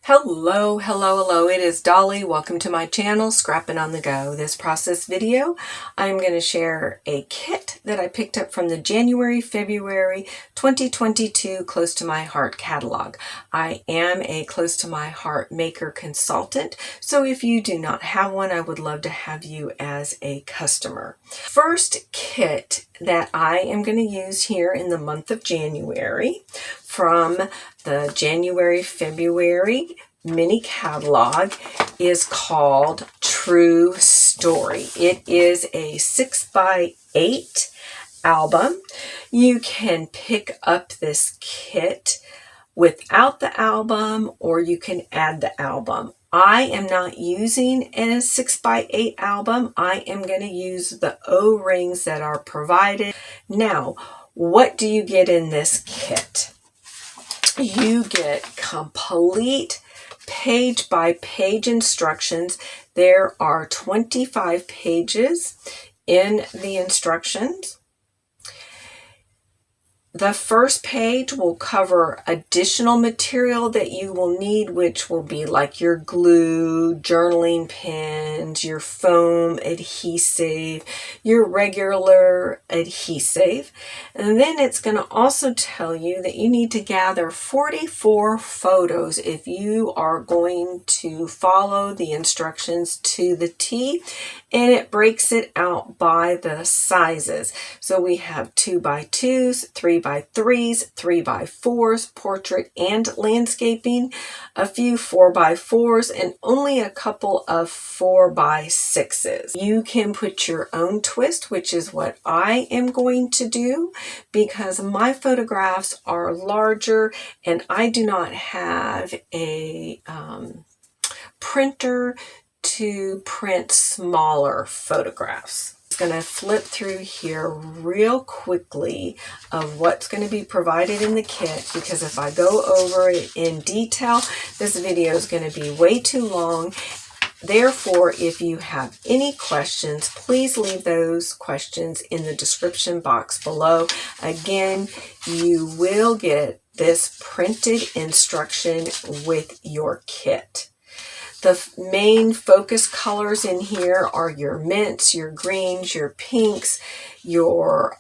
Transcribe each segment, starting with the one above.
Hello, it is Dolly. Welcome to my channel, Scrapping on the Go. This process video, I'm going to share a kit that I picked up from the January-February 2022 Close to My Heart catalog. I am a Close to My Heart maker consultant, so if you do not have one, I would love to have you as a customer. First kit that I am going to use here in the month of January from the January-February mini catalog is called True Story. It is a 6x8 album. You can pick up this kit without the album, or you can add the album. I am not using a 6x8 album. I am going to use the O-rings that are provided. Now, what do you get in this kit? You get complete page-by-page instructions. There are 25 pages in the instructions. The first page will cover additional material that you will need, which will be like your glue, journaling pens, your foam adhesive, your regular adhesive. And then it's going to also tell you that you need to gather 44 photos if you are going to follow the instructions to the T. And it breaks it out by the sizes. So we have 2x2s, 3x3s, 3x4s, portrait and landscaping, a few 4x4s, and only a couple of 4x6s. You can put your own twist, which is what I am going to do because my photographs are larger and I do not have a printer to print smaller photographs. I'm going to flip through here real quickly of what's going to be provided in the kit, because if I go over it in detail, this video is going to be way too long. Therefore, if you have any questions, please leave those questions in the description box below. Again, you will get this printed instruction with your kit. The main focus colors in here are your mints, your greens, your pinks, your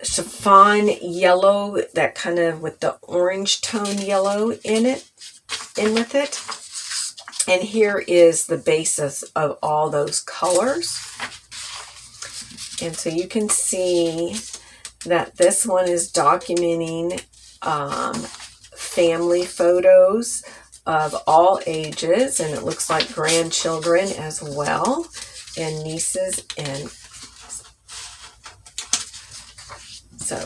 chiffon yellow, that kind of with the orange tone yellow in with it. And here is the basis of all those colors. And so you can see that this one is documenting family photos of all ages, and it looks like grandchildren as well, and nieces, and so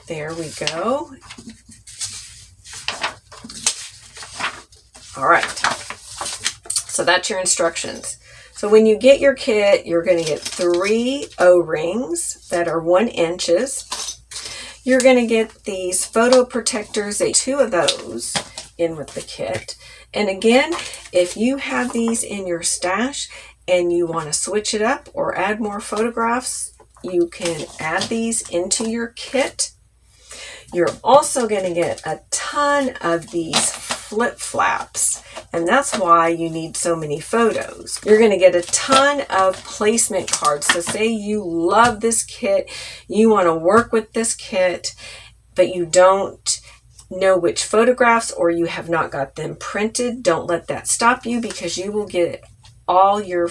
there we go. All right, so that's your instructions. So when you get your kit, you're going to get 3 O-rings that are 1 inch. You're going to get these photo protectors, 2 of those in with the kit. And again, if you have these in your stash and you want to switch it up or add more photographs, you can add these into your kit. You're also going to get a ton of these flip flaps, and that's why you need so many photos. You're going to get a ton of placement cards. So say you love this kit, you want to work with this kit, but you don't know which photographs, or you have not got them printed. Don't let that stop you, because you will get all your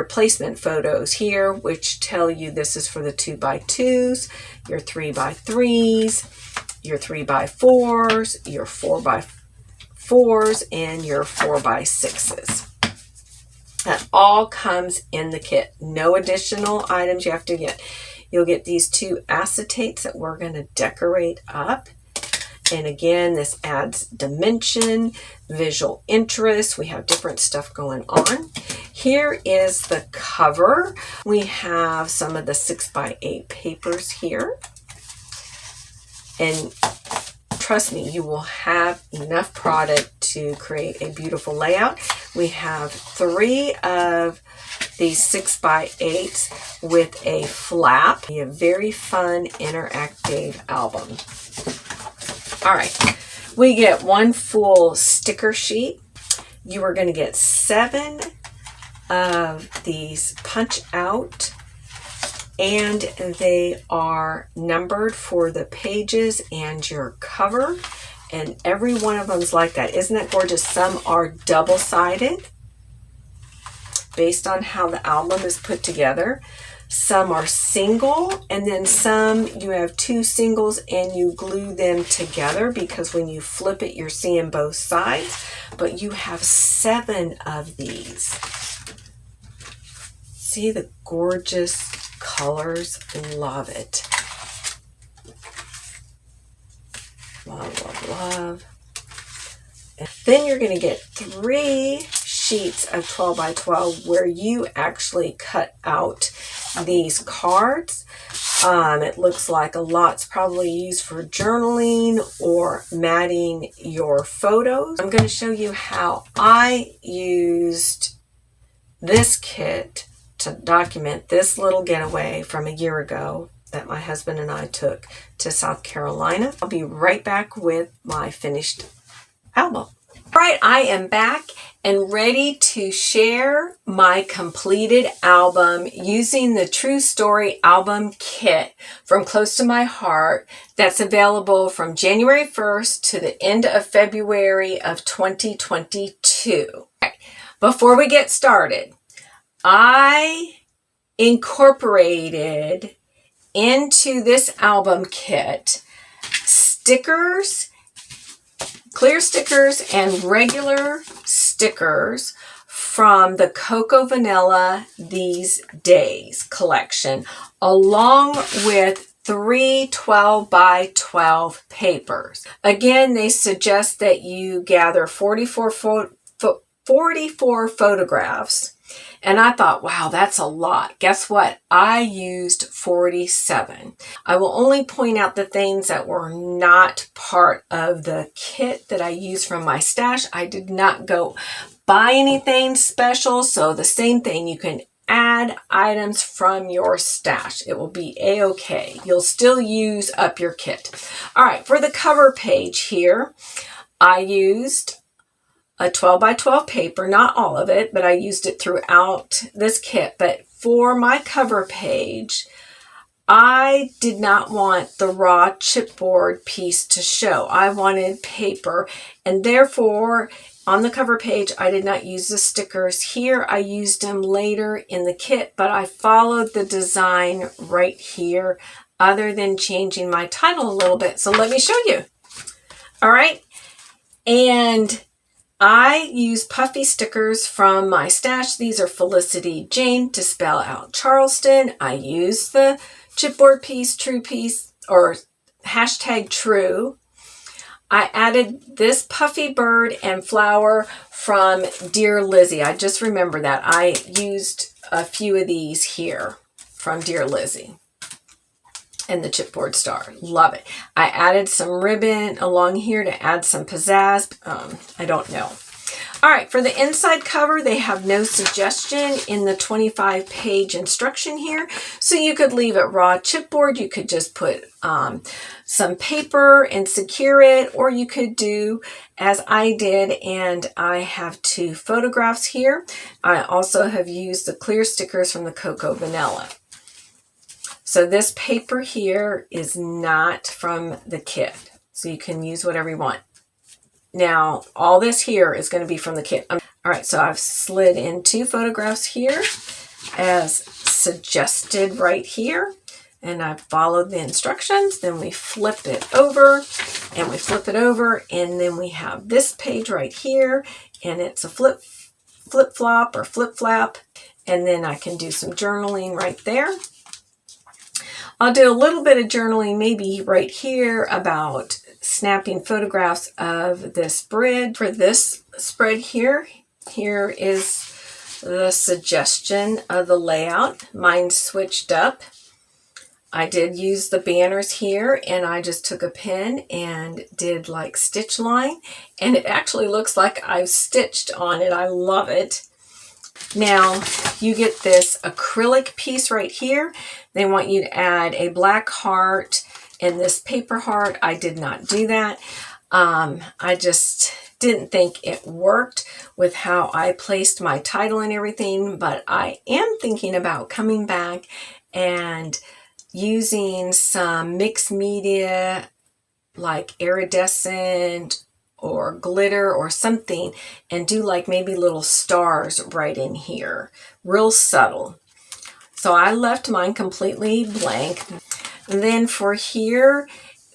placement photos here, which tell you this is for the 2x2s, your 3x3s, your 3x4s, your 4x4s, and your 4x6s. That all comes in the kit. No additional items you have to get. You'll get these 2 acetates that we're going to decorate up. And again, this adds dimension, visual interest. We have different stuff going on. Here is the cover. We have some of the 6x8 papers here. And trust me, you will have enough product to create a beautiful layout. We have 3 of these 6x8s with a flap. A very fun interactive album. All right, We get one full sticker sheet. You are going to get 7 of these punch out, and they are numbered for the pages and your cover, and every one of them is like that. Isn't that gorgeous? Some are double-sided based on how the album is put together. Some are single, and then some you have 2 singles and you glue them together, because when you flip it you're seeing both sides. But you have 7 of these. See the gorgeous colors? Love it. Love, love, love. And then you're going to get 3 sheets of 12 by 12 where you actually cut out these cards. It looks like a lot's probably used for journaling or matting your photos. I'm going to show you how I used this kit to document this little getaway from a year ago that my husband and I took to South Carolina. I'll be right back with my finished album. All right, I am back and ready to share my completed album using the True Story album kit from Close to My Heart that's available from January 1st to the end of February of 2022. Okay. Before we get started, I incorporated into this album kit stickers, clear stickers and regular stickers from the Cocoa Vanilla These Days collection, along with 3 12 by 12 papers. Again, they suggest that you gather 44 photographs. And I thought, wow, that's a lot. Guess what? I used 47. I will only point out the things that were not part of the kit that I used from my stash. I did not go buy anything special. So the same thing, you can add items from your stash. It will be a-okay. You'll still use up your kit. All right, for the cover page here, I used a 12 by 12 paper, not all of it, but I used it throughout this kit. But for my cover page, I did not want the raw chipboard piece to show. I wanted paper, and therefore on the cover page, I did not use the stickers. Here, I used them later in the kit, but I followed the design right here, other than changing my title a little bit. So let me show you. All right, and I use puffy stickers from my stash. These are Felicity Jane to spell out Charleston. I use the chipboard piece, true piece, or hashtag true. I added this puffy bird and flower from Dear Lizzie. I just remember that. I used a few of these here from Dear Lizzie. And the chipboard star. Love it. I added some ribbon along here to add some pizzazz. I don't know. All right, for the inside cover, they have no suggestion in the 25-page instruction here. So you could leave it raw chipboard. You could just put some paper and secure it, or you could do as I did, and I have 2 photographs here. I also have used the clear stickers from the Cocoa Vanilla. So this paper here is not from the kit, so you can use whatever you want. Now, all this here is going to be from the kit. All right, so I've slid in 2 photographs here as suggested right here, and I followed the instructions. Then we flip it over, and we flip it over, and then we have this page right here, and it's a flip-flop or flip-flap, and then I can do some journaling right there. I'll do a little bit of journaling maybe right here about snapping photographs of this spread. For this spread here, here is the suggestion of the layout. Mine switched up. I did use the banners here, and I just took a pen and did like stitch line, and it actually looks like I've stitched on it. I love it. Now you get this acrylic piece right here. They want you to add a black heart and this paper heart. I did not do that. I just didn't think it worked with how I placed my title and everything, but I am thinking about coming back and using some mixed media like iridescent or glitter or something and do like maybe little stars right in here, real subtle. So I left mine completely blank. And then for here,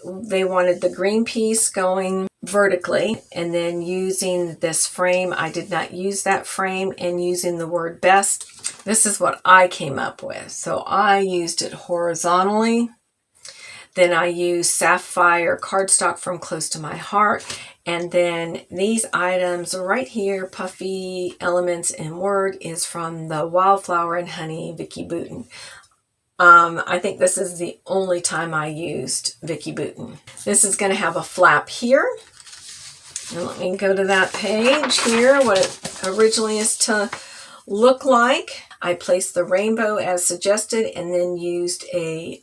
they wanted the green piece going vertically, and then using this frame, I did not use that frame, and using the word best, this is what I came up with. So I used it horizontally. Then I used sapphire cardstock from Close to My Heart. And then these items right here, Puffy Elements and Word, is from the Wildflower and Honey Vicki Boutin. I think this is the only time I used Vicki Boutin. This is going to have a flap here. And let me go to that page here, what it originally is to look like. I placed the rainbow as suggested and then used a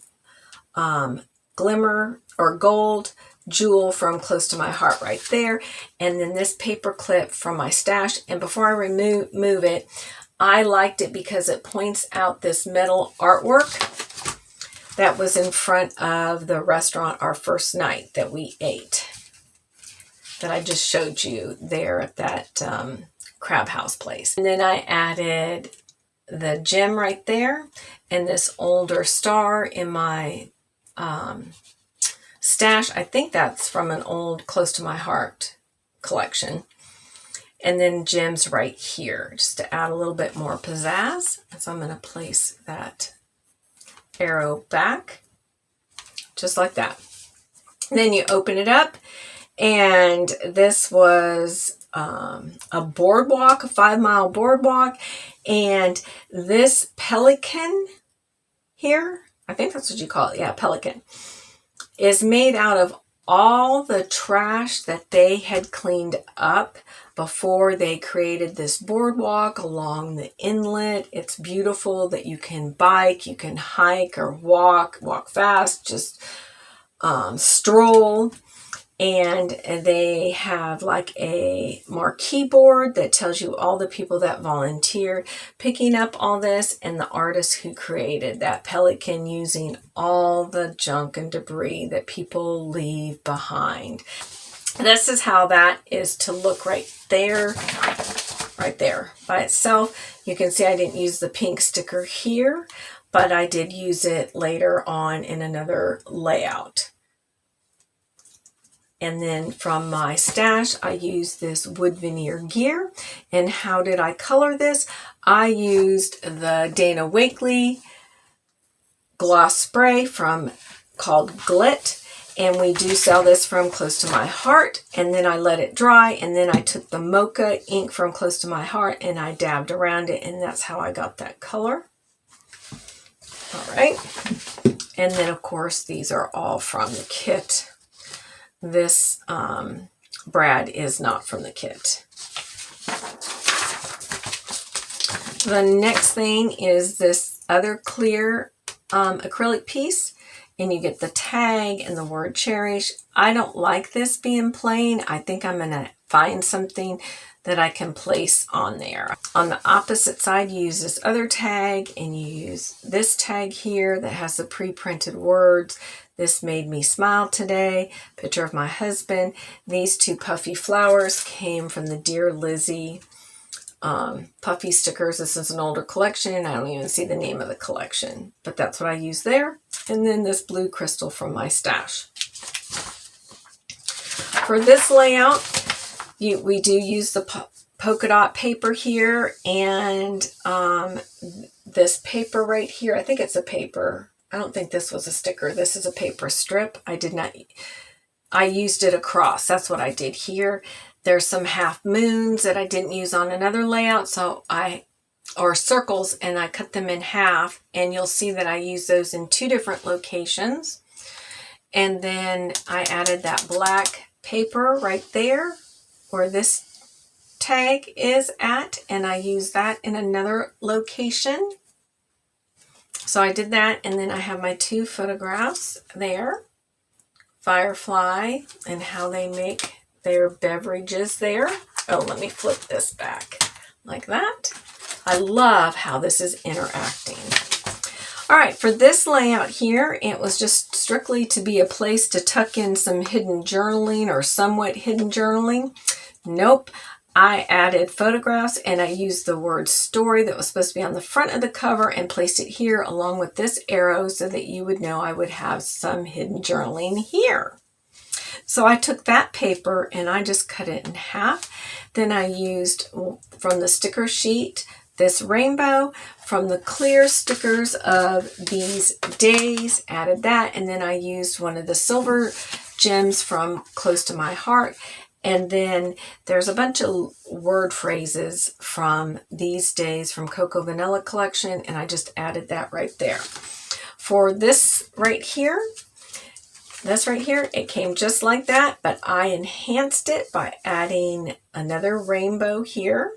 glimmer or gold jewel from Close to My Heart right there. And then this paper clip from my stash. And before I remove it, I liked it because it points out this metal artwork that was in front of the restaurant our first night that we ate, that I just showed you there at that crab house place. And then I added the gem right there and this older star in my stash. I think that's from an old Close to My Heart collection. And then gems right here, just to add a little bit more pizzazz. So I'm going to place that arrow back, just like that. And then you open it up, and this was a boardwalk, a 5-mile boardwalk. And this pelican here, I think that's what you call it, yeah, pelican, is made out of all the trash that they had cleaned up before they created this boardwalk along the inlet. It's beautiful that you can bike, you can hike or walk fast, just stroll. And they have like a marquee board that tells you all the people that volunteered picking up all this and the artist who created that pelican using all the junk and debris that people leave behind. This is how that is to look right there by itself. You can see I didn't use the pink sticker here, but I did use it later on in another layout. And then from my stash, I used this wood veneer gear. And how did I color this? I used the Dana Wakley gloss spray called Glit. And we do sell this from Close to My Heart. And then I let it dry. And then I took the mocha ink from Close to My Heart and I dabbed around it. And that's how I got that color. All right. And then, of course, these are all from the kit. This brad is not from the kit. The next thing is this other clear acrylic piece, and you get the tag and the word cherish. I don't like this being plain. I think I'm going to find something that I can place on there. On the opposite side, you use this other tag, and you use this tag here that has the pre-printed words. This made me smile today. Picture of my husband. These two puffy flowers came from the Dear Lizzie puffy stickers. This is an older collection. I don't even see the name of the collection, but that's what I use there. And then this blue crystal from my stash. For this layout, we do use the polka dot paper here, and this paper right here. I think it's a paper. I don't think this was a sticker. This is a paper strip. I used it across. That's what I did here. There's some half moons that I didn't use on another layout, or circles, and I cut them in half, and you'll see that I use those in 2 different locations. And then I added that black paper right there where this tag is at, and I use that in another location. So I did that, and then I have my 2 photographs there Firefly and how they make their beverages there. Oh, let me flip this back like that. I love how this is interacting. All right, for this layout here, it was just strictly to be a place to tuck in some hidden journaling or somewhat hidden journaling. Nope, I added photographs and I used the word story that was supposed to be on the front of the cover and placed it here along with this arrow so that you would know I would have some hidden journaling here. So I took that paper and I just cut it in half. Then I used from the sticker sheet this rainbow, from the clear stickers of these days, added that, and then I used one of the silver gems from Close to My Heart, and then there's a bunch of word phrases from these days from Cocoa Vanilla collection, and I just added that right there. For this right here, it came just like that, but I enhanced it by adding another rainbow here.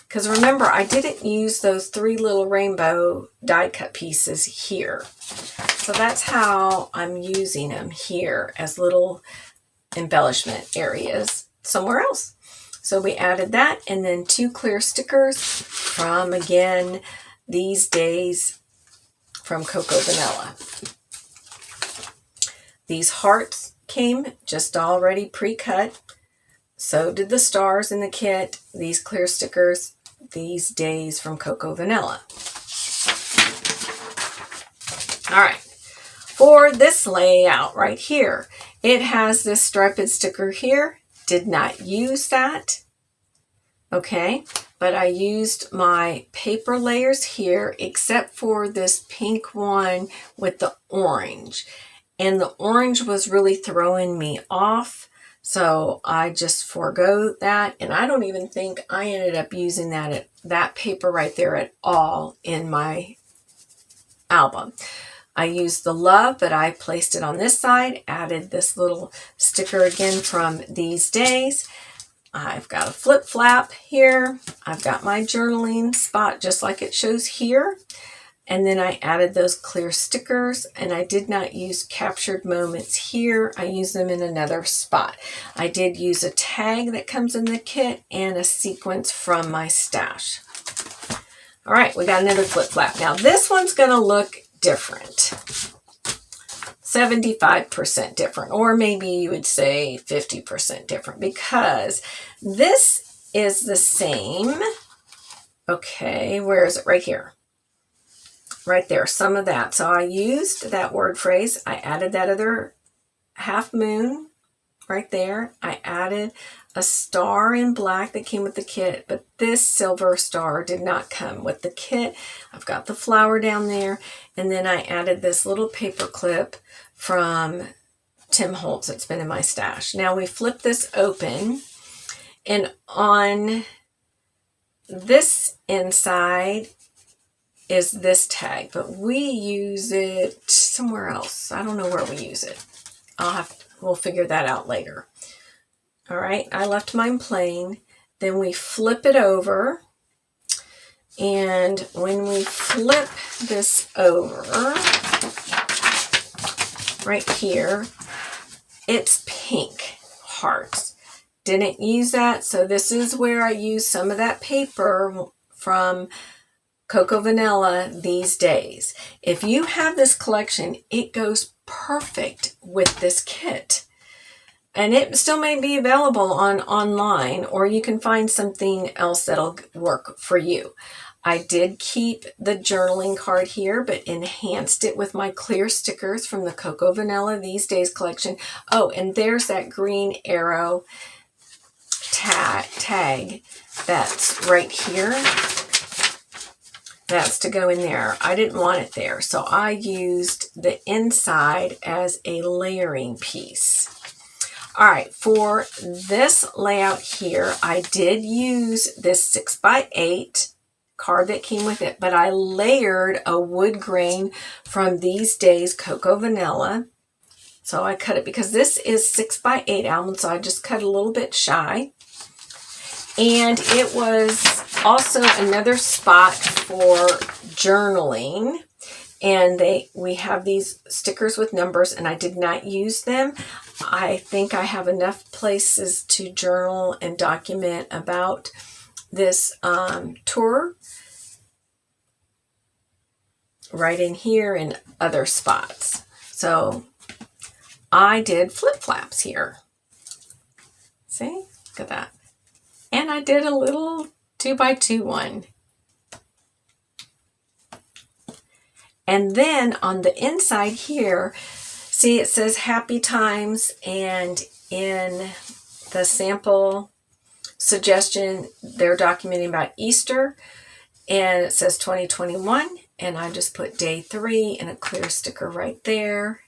Because remember, I didn't use those 3 little rainbow die cut pieces here. So that's how I'm using them here as little embellishment areas somewhere else. So we added that, and then 2 clear stickers from, again, these days from Cocoa Vanilla. These hearts came just already pre-cut. So did the stars in the kit, these clear stickers, these days from Cocoa Vanilla. All right, for this layout right here, it has this striped sticker here. Did not use that, okay, but I used my paper layers here except for this pink one with the orange. And the orange was really throwing me off. So I just forego that, and I don't even think I ended up using that paper right there at all in my album. I used the love, but I placed it on this side, added this little sticker again from these days. I've got a flip flap here. I've got my journaling spot just like it shows here. And then I added those clear stickers, and I did not use captured moments here. I used them in another spot. I did use a tag that comes in the kit and a sequence from my stash. All right, we got another flip flap. Now this one's going to look different. 75% different, or maybe you would say 50% different, because this is the same. Okay, where is it? Right here. Right there, some of that. So I used that word phrase. I added that other half moon right there. I added a star in black that came with the kit, but this silver star did not come with the kit. I've got the flower down there, and then I added this little paper clip from Tim Holtz that's been in my stash. Now we flip this open, and on this inside is this tag, but we use it somewhere else. I don't know where we use it. We'll figure that out later. All right, I left mine plain. Then we flip it over, and when we flip this over, right here, it's pink hearts. Didn't use that, so this is where I use some of that paper from Cocoa Vanilla these days. If you have this collection, it goes perfect with this kit. And it still may be available online, or you can find something else that'll work for you. I did keep the journaling card here, but enhanced it with my clear stickers from the Cocoa Vanilla These Days collection. Oh, and there's that green arrow tag that's right here. That's to go in there. I didn't want it there, so I used the inside as a layering piece. All right, for this layout here, I did use this 6x8 card that came with it, but I layered a wood grain from These Days Cocoa Vanilla. So I cut it because this is 6x8 album, so I just cut a little bit shy. And it was also another spot for journaling. And we have these stickers with numbers, and I did not use them. I think I have enough places to journal and document about this tour right in here and other spots. So I did flip-flaps here. See? Look at that. And I did a little 2x2 one. And then on the inside here, see it says Happy Times, and in the sample suggestion, they're documenting about Easter, and it says 2021, and I just put day 3 and a clear sticker right there.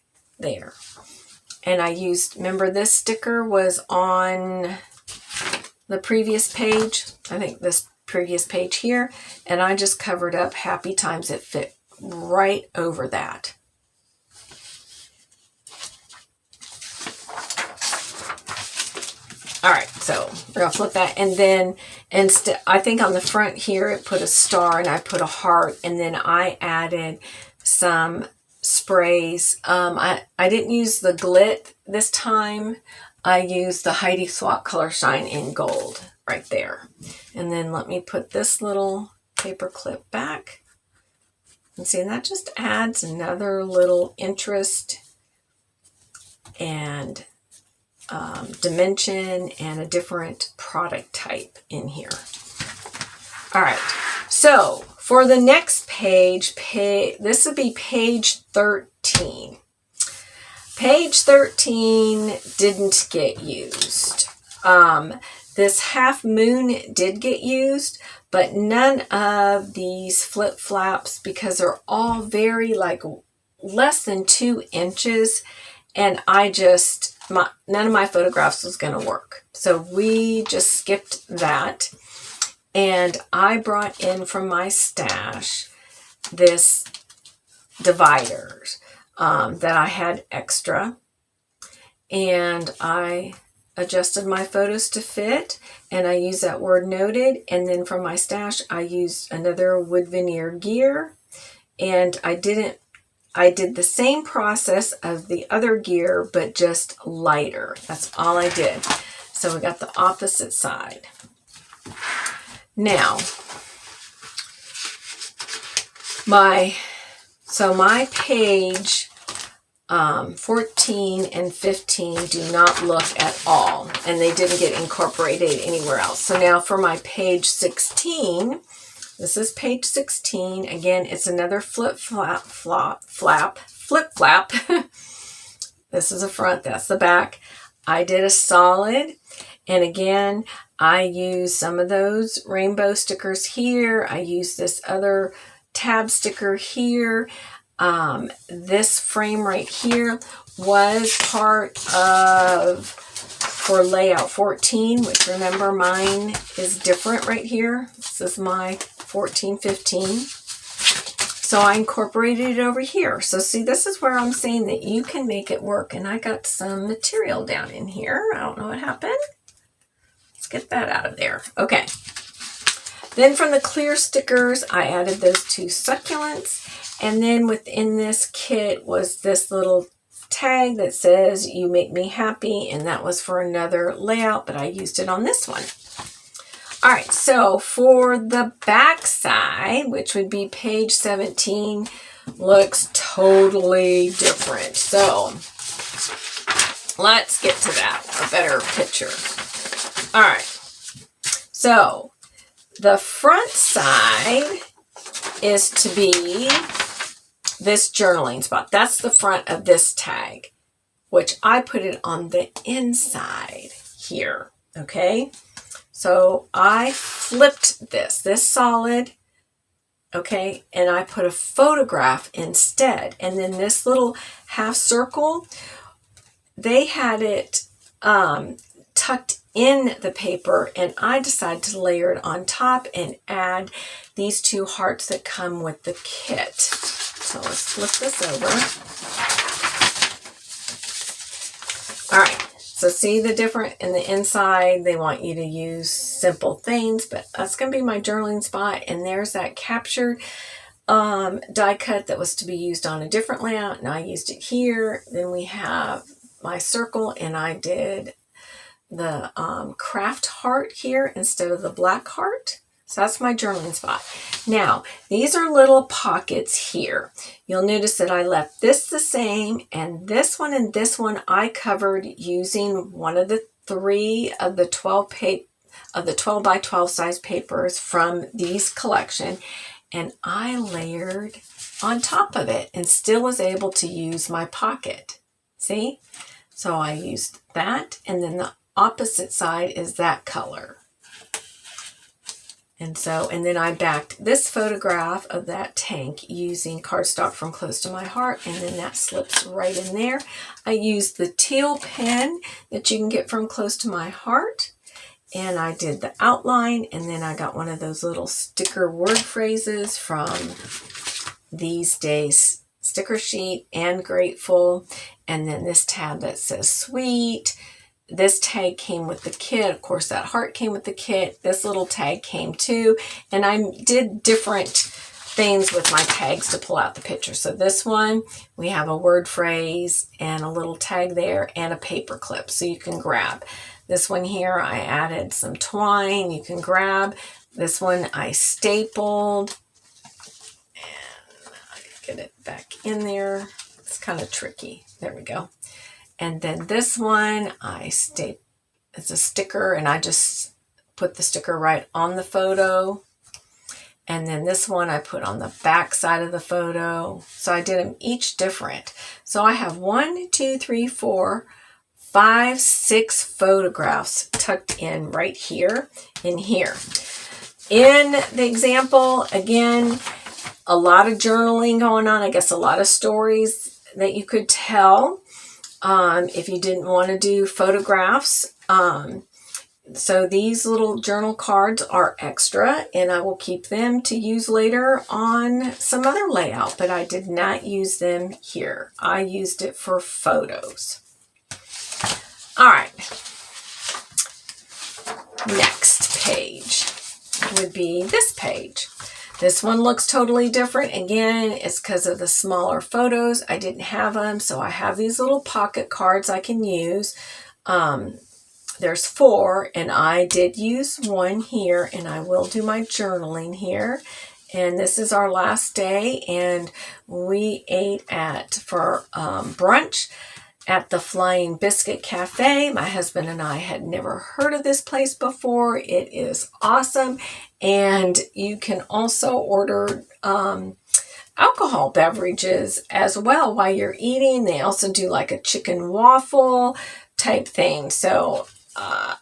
And I used, remember this sticker was on the previous page, I think this previous page here, and I just covered up Happy Times. It fit right over that. All right, so we're gonna flip that, and then instead, I think on the front here it put a star and I put a heart, and then I added some sprays. I didn't use the Glit this time. I used the Heidi Swapp Color Shine in gold right there. And then let me put this little paper clip back. And see, and that just adds another little interest and dimension and a different product type in here. All right, so for the next page, this would be page 13. Page 13 didn't get used. This half moon did get used, but none of these flip-flaps, because they're all very like less than 2 inches, and none of my photographs was going to work. So we just skipped that. And I brought in from my stash this dividers that I had extra. And I adjusted my photos to fit, and I used that word noted. And then from my stash, I used another wood veneer gear. And I did the same process of the other gear, but just lighter. That's all I did. So we got the opposite side. Now, my page 14 and 15 do not look at all, and they didn't get incorporated anywhere else. So now for my page 16, this is page 16. Again, it's another flip-flap. This is the front, that's the back. I did a solid, and again, I used some of those rainbow stickers here. I used this other tab sticker here. This frame right here was part of for layout 14, which remember mine is different right here. This is my 14-15. So I incorporated it over here. So see, this is where I'm saying that you can make it work. And I got some material down in here. I don't know what happened. Let's get that out of there. Okay. Then from the clear stickers, I added those 2 succulents. And then within this kit was this little tag that says, "You make me happy." And that was for another layout, but I used it on this one. All right, so for the back side, which would be page 17, looks totally different. So let's get to that, a better picture. All right, so the front side is to be this journaling spot. That's the front of this tag, which I put it on the inside here, okay? So I flipped this solid, okay, and I put a photograph instead. And then this little half circle, they had it tucked in the paper, and I decided to layer it on top and add these 2 hearts that come with the kit. So let's flip this over. All right. So see the difference in the inside, they want you to use simple things, but that's going to be my journaling spot. And there's that captured die cut that was to be used on a different layout, and I used it here. Then we have my circle, and I did the craft heart here instead of the black heart. So that's my journaling spot. Now, these are little pockets here. You'll notice that I left this the same, and this one I covered using one of the 3 of the 12 by 12 size papers from these collection, and I layered on top of it and still was able to use my pocket. See? So I used that, and then the opposite side is that color. And then I backed this photograph of that tank using cardstock from Close to My Heart, and then that slips right in there. I used the teal pen that you can get from Close to My Heart, and I did the outline, and then I got one of those little sticker word phrases from These Days sticker sheet and Grateful, and then this tab that says Sweet. This tag came with the kit. Of course, that heart came with the kit. This little tag came too. And I did different things with my tags to pull out the picture. So this one, we have a word phrase and a little tag there and a paper clip so you can grab. This one here, I added some twine you can grab. This one I stapled. And I can get it back in there. It's kind of tricky. There we go. And then this one, it's a sticker, and I just put the sticker right on the photo. And then this one I put on the back side of the photo. So I did them each different. So I have 1, 2, 3, 4, 5, 6 photographs tucked in right here and here. In the example, again, a lot of journaling going on. I guess a lot of stories that you could tell. If you didn't want to do photographs. So these little journal cards are extra, and I will keep them to use later on some other layout, but I did not use them here. I used it for photos. All right. Next page would be this page. This one looks totally different. Again, it's because of the smaller photos. I didn't have them, so I have these little pocket cards I can use. There's 4, and I did use one here, and I will do my journaling here. And this is our last day, and we ate for brunch at the Flying Biscuit Cafe. My husband and I had never heard of this place before. It is awesome. And you can also order alcohol beverages as well while you're eating. They also do like a chicken waffle type thing. So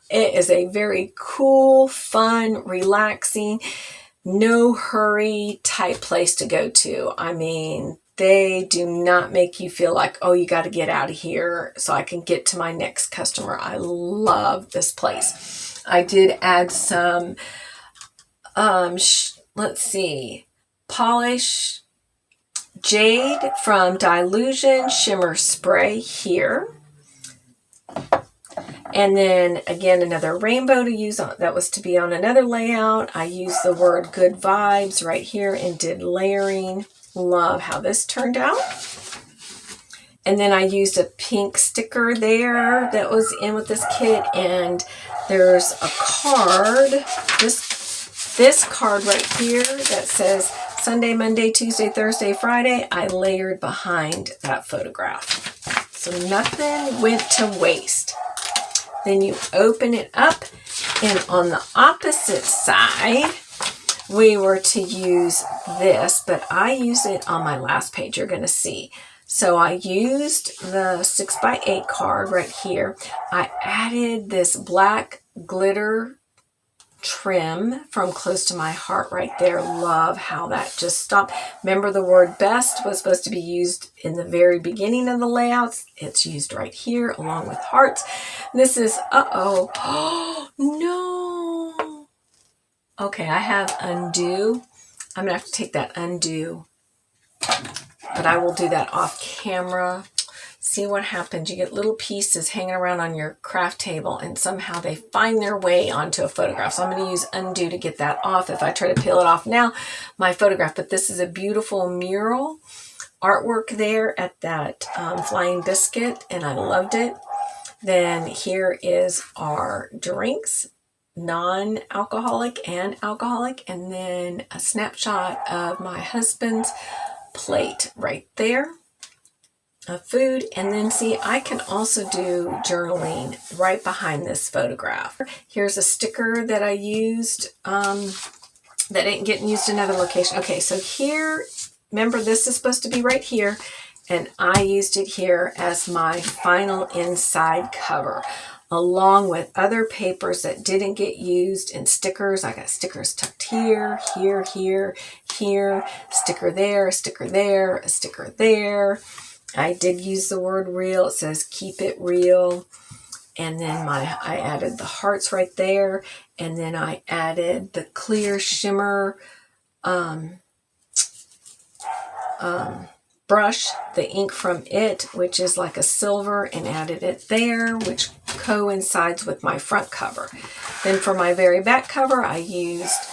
it is a very cool, fun, relaxing, no hurry type place to go to. I mean, they do not make you feel like, oh, you got to get out of here so I can get to my next customer. I love this place. I did add some, let's see, Polish Jade from Dilution Shimmer Spray here. And then again, another rainbow to use on, that was to be on another layout. I used the word Good Vibes right here and did layering. Love how this turned out. And then I used a pink sticker there that was in with this kit. And there's a card, this card right here that says Sunday, Monday, Tuesday, Thursday, Friday. I layered behind that photograph. So nothing went to waste. Then you open it up, and on the opposite side, we were to use this, but I used it on my last page, you're going to see. So I used the 6x8 card right here. I added this black glitter trim from Close to My Heart right there. Love how that just stopped. Remember, the word best was supposed to be used in the very beginning of the layouts. It's used right here along with hearts. This is, oh no. Okay, I have undo. I'm gonna have to take that undo, but I will do that off camera. see what happens. You get little pieces hanging around on your craft table and somehow they find their way onto a photograph. So I'm going to use undo to get that off. If I try to peel it off now, my photograph, but this is a beautiful mural artwork there at that Flying Biscuit, and I loved it. Then here is our drinks, non-alcoholic and alcoholic, and then a snapshot of my husband's plate right there of food. And then see, I can also do journaling right behind this photograph. Here's a sticker that I used that ain't getting used in another location. Okay, so here, remember this is supposed to be right here, and I used it here as my final inside cover, along with other papers that didn't get used and stickers. I got stickers tucked here, here, here, here, sticker there, a sticker there, a sticker there. I did use the word real. It says keep it real. And then I added the hearts right there. And then I added the clear shimmer brush, the ink from it, which is like a silver, and added it there, which coincides with my front cover. Then for my very back cover, I used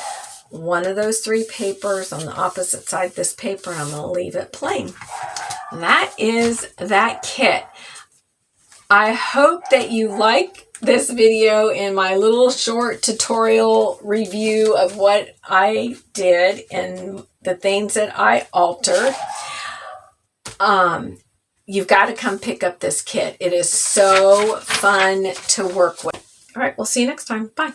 one of those three papers on the opposite side of this paper, and I'm going to leave it plain. That is that kit. I hope that you like this video and my little short tutorial review of what I did and the things that I altered. You've got to come pick up this kit. It is so fun to work with. All right, we'll see you next time. Bye.